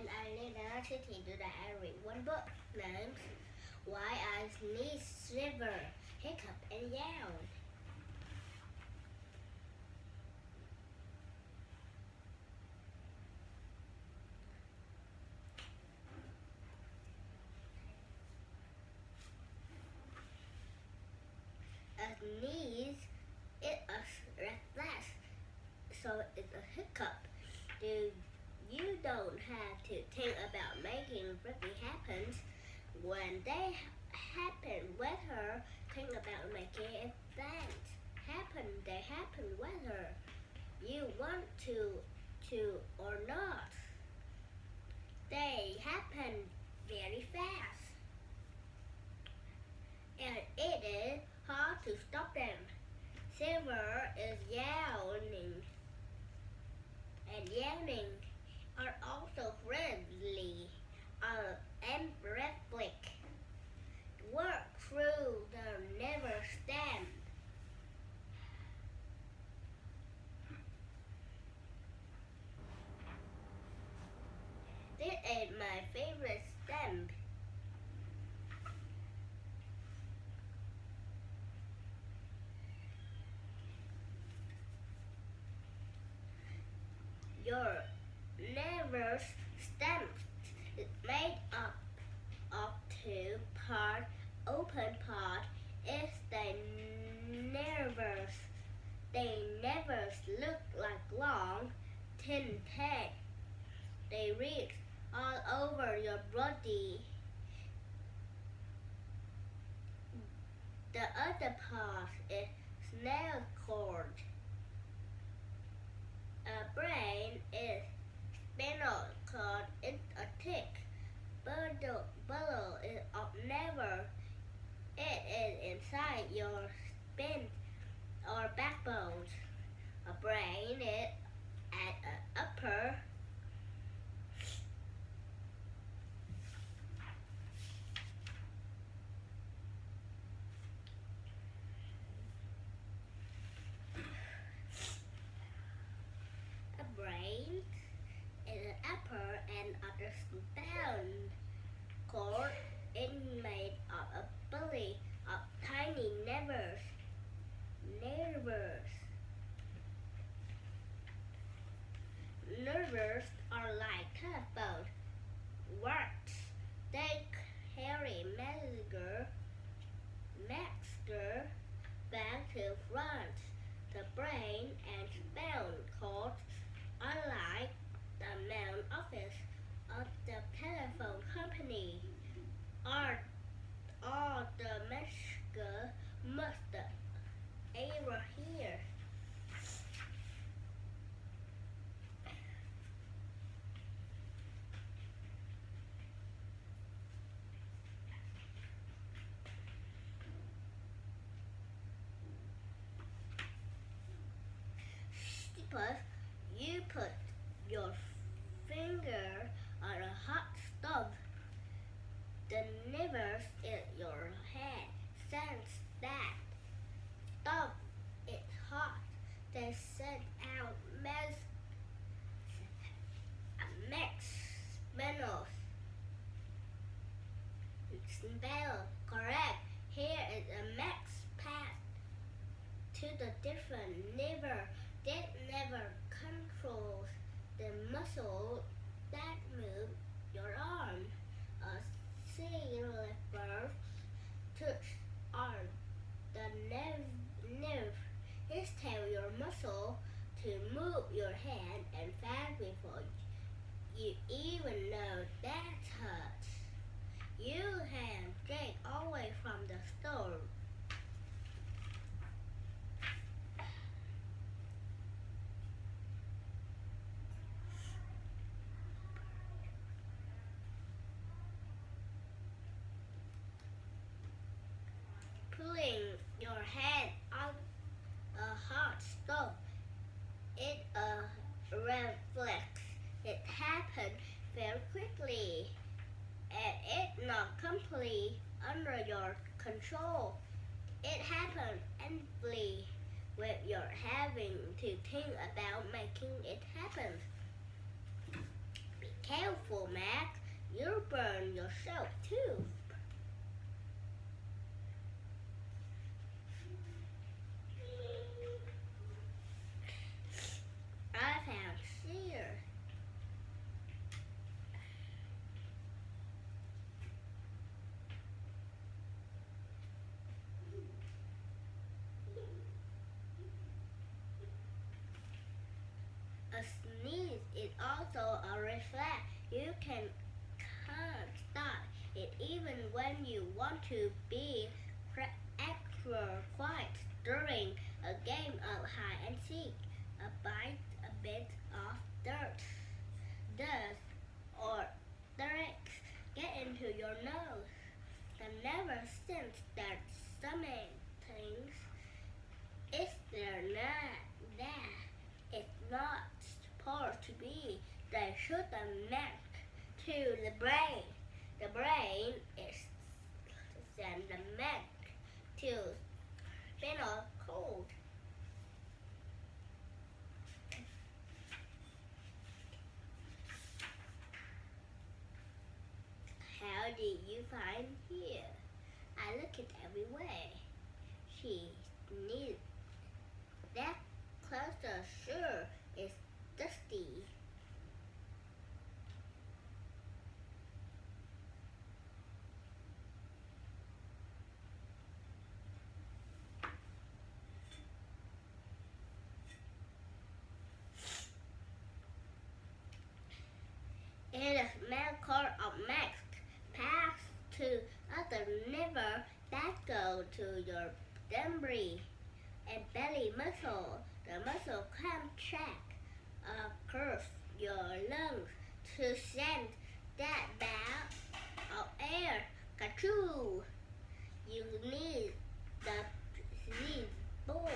and I live in a city. Today I read one book named Why I Sneeze, Shiver, Hiccup, and Yawn. A sneeze is a reflex, so it's a hiccup. You don't have to think about making something happen. When they happen, whether think about making events happen, they happen whether you want to or not. They happen very fast, and it is hard to stop them. Silver is yawning, and yawning are also friendly and reflect. Work through the never stamp. This is my favorite stamp. Your never stamp is made up of two parts. Open part is the nervous. They never look like long, thin tags. They reach all over your body. The other part is snail cord. A brain is spinal cord. It's a thick bundle of nerve. It is inside your spine or backbone. A brain is at the upper. A brain is the upper end of the spinal cord. It's made of a belly of tiny nerves. Nerves are like telephone wires. They carry messages back to front. The brain and spinal cord are like the main office of the telephone company. All the messages must ever hear. Suppose you put your finger on a hot stove. The nerves in your head sense that stove is hot. They send out spell correct. Here is a max path to the different nerve. That never controls the muscle that move your arm. A silver touch on the nerve. It tells your muscle to move your hand and fast before you even know that hurts. You hand drink away from the store. Pulling your hand out a hot stove is a reflex. It happens very quickly and it's not completely under your control. It happens endlessly when you're having to think about making it happen. Be careful, Max. You'll burn yourself too. I found shear. A sneeze is also a reflex. You can't stop it even when you want to be extra quiet during a game of hide and seek. A bit of dirt, dust, or tracks get into your nose. The nervous sense that something is there not that it's not supposed to be. They shoot the neck to the brain. The brain is send the neck to spinal cord. How did you find here? I look it everywhere. She needs that cluster sure is dusty. And a small cord of Max pass to other nerve that go to your debris and belly muscle. The muscle contract across your lungs to send that bag of air. Kachoo! You need the sneeze ball,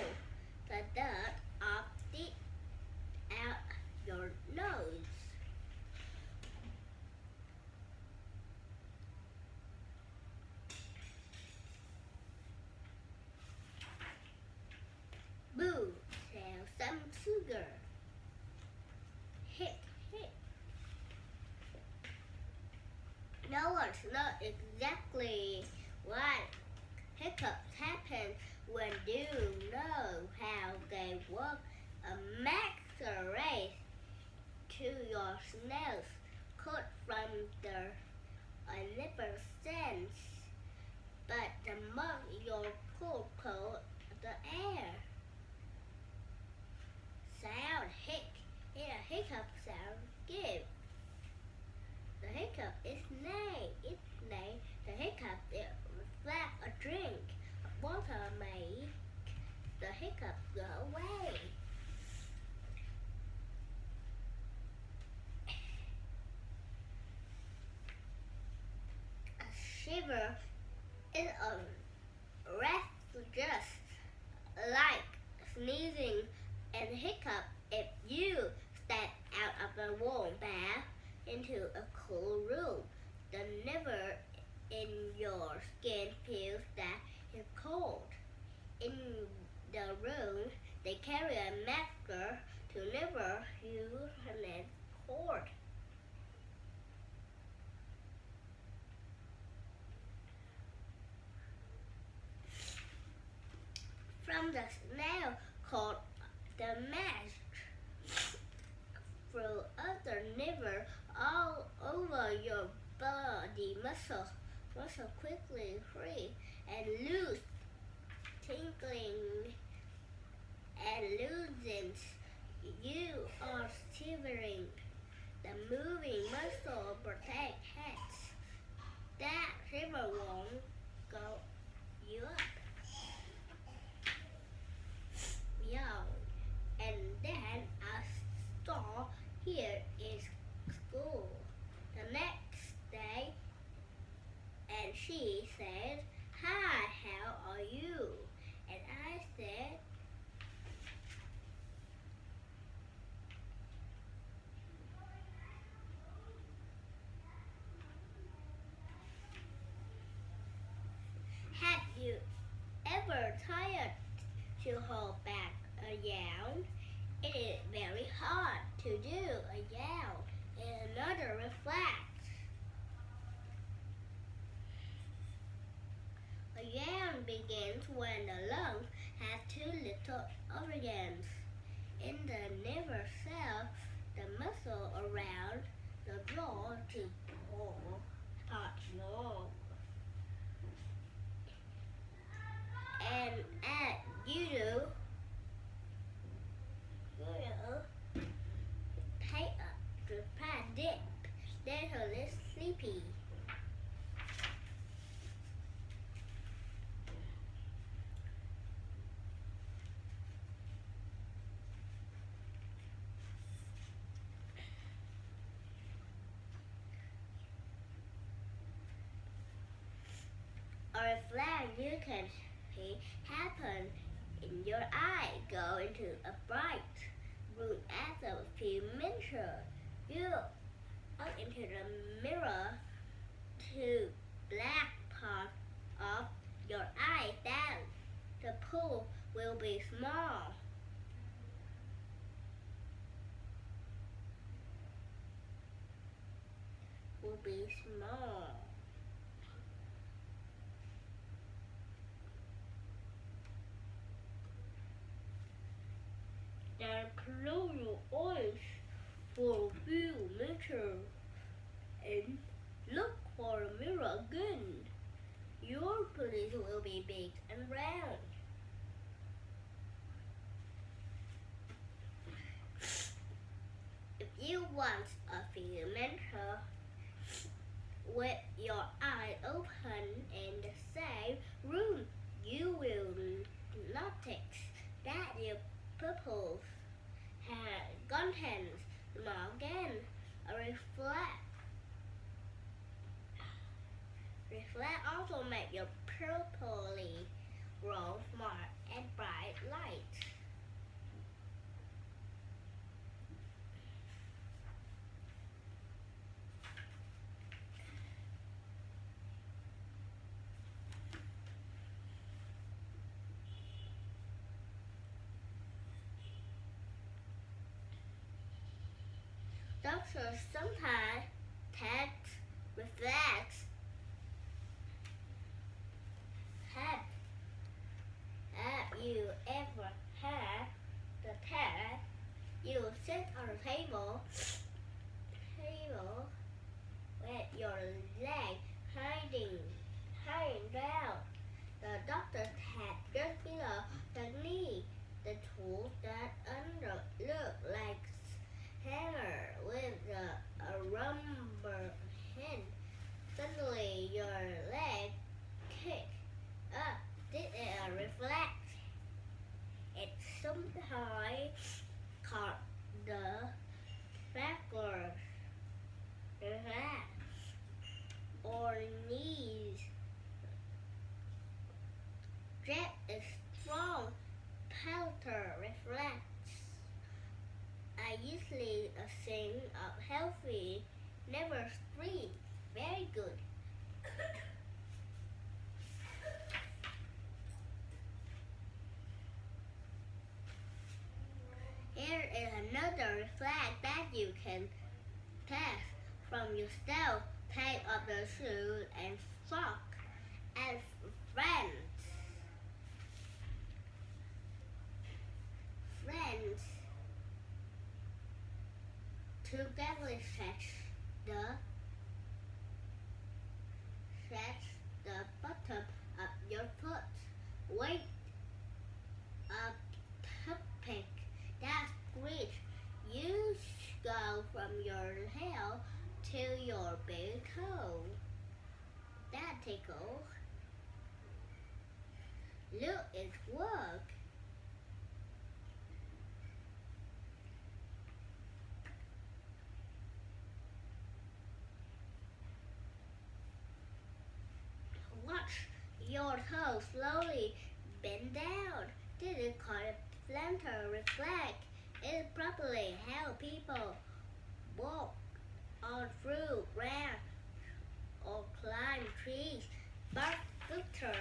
the dirt of it out your nose. Boo! Have some sugar. Hit, hit. No one knows exactly why hiccups happen when you know how they work. A max race to your snails cut from the liver sense, but the more your cold the air. Sound in a hiccup sound give. The hiccup is name. Its name. The hiccup is reflect a drink of water make the hiccup go away. A shiver is a rest just like sneezing and hiccup if you step out of a warm bath into a cool room. The nerve in your skin feels that it's cold. In the room, they carry a masker to never use an cord. From the snail called the mask through other nerve all over your body muscle quickly free and loose, tingling and loosens. You are shivering. The moving muscle protect heads. That shiver won't go you up. Yawn. And then I saw here is school the next day, and she said, "Hi, how are you?" And I said, "Have you ever tried to hold back a yawn? It is very hard to do a yawn in another when the lungs have two little organs. In the liver cell, the muscle around the jaw to pull parts along. And as you do, take up the pad dip. Little is sleepy. A reflex you can see happen in your eye go into a bright room after a few minutes. You look into the mirror to black part of your eye, then the pool will be small. Will be small. Then close your eyes for a few minutes and look for a mirror again. Your penis will be big and round. If you want a few minutes with your eyes open in the same room, you will notice that your pupils contains small again. A reflect also make your pupilly grow smart and bright light. Doctors sometimes test reflex. Have you ever had the test? You sit on a table with your leg hanging down. The doctor had just below the knee. The tool that look like hammer with a rubber hand. Suddenly your leg kicked up. This is a reflex. It's sometimes called the backward reflex or knees. That is strong counter reflex. I usually sing of healthy, never scream. Very good. Here is another reflex that you can test from yourself. Take off the shoes and sock and friends. Together stretch the bottom of your foot. Wait a toothpick that squeeze. You go from your heel to your big toe. That tickles. Look, it works. Watch your toe slowly bend down. This is called a plantar reflex. It properly helps people walk on through ground or climb trees. But Victor